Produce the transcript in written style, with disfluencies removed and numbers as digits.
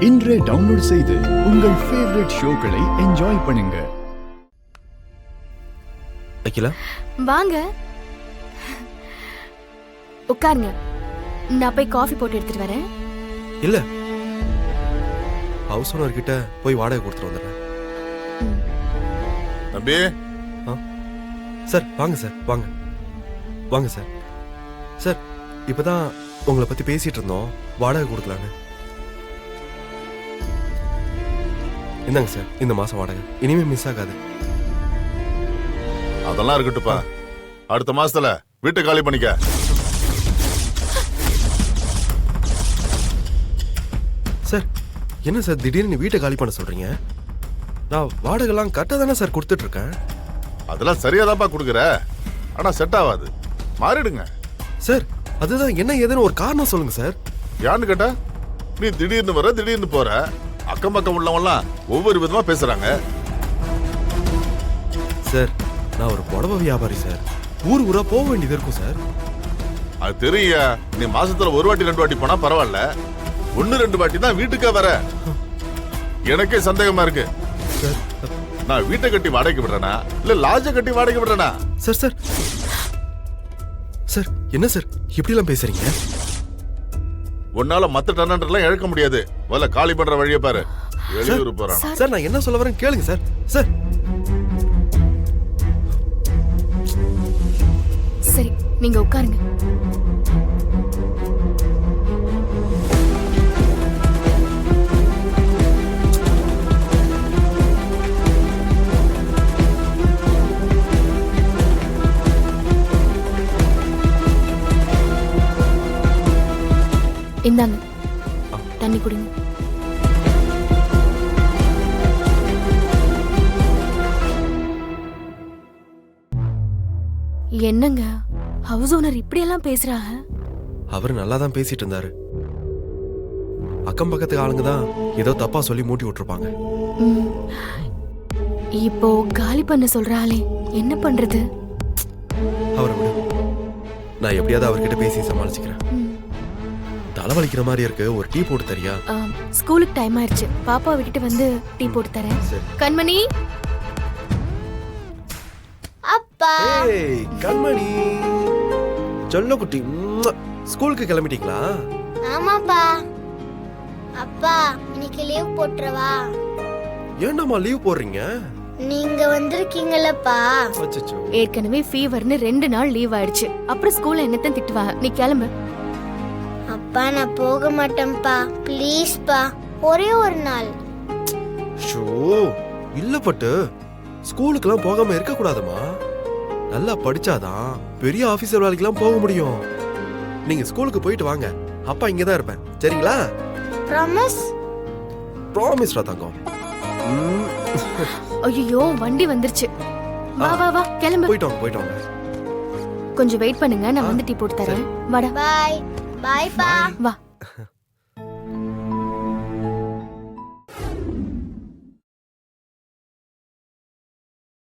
இன்றே டவுன்லோட் செய்து உங்கள் ஃபேவரட் ஷோக்களை என்ஜாய் பண்ணுங்க. அகிலா வாங்க உட்காருங்க. நான் போய் காஃபி போட்டு எடுத்துட்டு வரேன். இல்ல, ஹவுஸ் ஓனர் கிட்ட போய் வாடகை கொடுத்துட்டு வந்துடுறேன். தம்பி சார் வாங்க சார், வாங்க வாங்க சார். சார் இப்பதான் உங்களை பத்தி பேசிட்டு இருந்தோம், வாடகை கொடுக்கலான்னு. இந்தாங்க சார், இந்த மாசம் வாடகை இனிமே மிஸ் ஆகாது. அதெல்லாம் இருக்கட்டுப்பா, அடுத்த மாசத்துல வீட்டை காலி பண்ணிக்க. சார் என்ன சார் திடீர்னு வீட்டை காலி பண்ண சொல்றீங்க? நான் வாடகைலாம் கரெக்டாக தானே சார் கொடுத்துட்டு இருக்கேன். அதெல்லாம் சரியாதான்ப்பா கொடுக்குற, ஆனா செட் ஆகாது, மாறிடுங்க. சார் அதுதான் என்ன ஏதுன்னு ஒரு காரணம் சொல்லுங்க சார். யான்னு கேட்டா நீ திடீர்னு வர திடீர்னு போற, அக்கம் பக்கம் உள்ளவங்கலாம் ஒவ்வொரு விதமா பேசுறாங்க. சார் நான் ஒரு புடவை வியாபாரி சார், ஊர் ஊரா போக வேண்டியது இருக்கும் சார். அது தெரியும், நீ மாசத்துல ஒரு வாட்டி 2 வாட்டி போனா பரவாயில்ல, 1-2 வாட்டி தான் வீட்டுக்கே வர. எனக்கே சந்தேகமா இருக்கு. சார் நான் வீட்டை கட்டி வாடகைக்கு விடுறேனா இல்ல லாட்ஜ கட்டி வாடகைக்கு விடுறேனா? சார் சார் சார் என்ன சார் இப்படி எல்லாம் பேசுறீங்க? உன்னால மத்த டெனன்ட்லாம் இழக்க முடியாது, முதல்ல காலி பண்ற வழியை பாரு. வெளியூர் போறான். சார் நான் என்ன சொல்ல வரேன் கேளுங்க சார். சார் சரி நீங்க உட்காருங்க. இந்தாங்க தண்ணி குடிங்க. என்னங்க ஹவுஸ் ஓனர் இப்படி எல்லாம் பேசுறாங்க? அவர் நல்லா தான் பேசிட்டு இருந்தாரு. அக்கம் பக்கத்து ஆளுங்க தான் ஏதோ தப்பா சொல்லி மூட்டி விட்டுருப்பாங்க. இப்போ காலி பண்ண சொல்றாளே, என்ன பண்றது? அவரை விடு, நான் எப்படியாவது அவர்கிட்ட பேசி சமாளிச்சுக்கிறேன். தலைவலிக்கிற மாதிரி இருக்கு, ஒரு டீ போட்டு தரியா? ஸ்கூலுக்கு டைம் ஆயிடுச்சு, பாப்பா விட்டுட்டு வந்து டீ போட்டு தரேன். கண்மணி. அப்பா. ஏய் கண்மணி, சொல்ல குட்டி, ஸ்கூலுக்கு கிளம்பிட்டீங்களா? ஆமாப்பா. அப்பா இன்னைக்கு லீவ் போட்டுறவா? ஏன்டாமா லீவ் போடுறீங்க? நீங்க வந்திருக்கீங்களப்பா. அச்சச்சோ, ஏற்கனவே ஃபீவர்னு 2 நாள் லீவ் ஆயிடுச்சு, அப்புறம் ஸ்கூல்ல என்னத்தான் திட்டுவாங்க. நீ கிளம்பு. அப்பா நான் போக மாட்டேன்ப்பா, ப்ளீஸ் பா, ஒரே ஒரு நாள். ஷோ இல்ல பட்டு, ஸ்கூலுக்குலாம் போகாம இருக்க கூடாதுமா. நல்லா படிச்சாதான் பெரிய ஆபீசர் வேலைக்கெல்லாம் போக முடியும். நீங்க ஸ்கூலுக்கு போயிட்டு வாங்க, அப்பா இங்க தான் இருப்பேன், சரிங்களா? ப்ராமிஸ்? ப்ராமிஸ்டா தங்கம். ஐயோ வண்டி வந்துருச்சு. வா வா வா கிளம்பு. போயிட்டு வாங்க. கொஞ்சம் வெயிட் பண்ணுங்க, நான் வந்து டீ போட்டு தரேன். வாடா. பை பை பா. வா.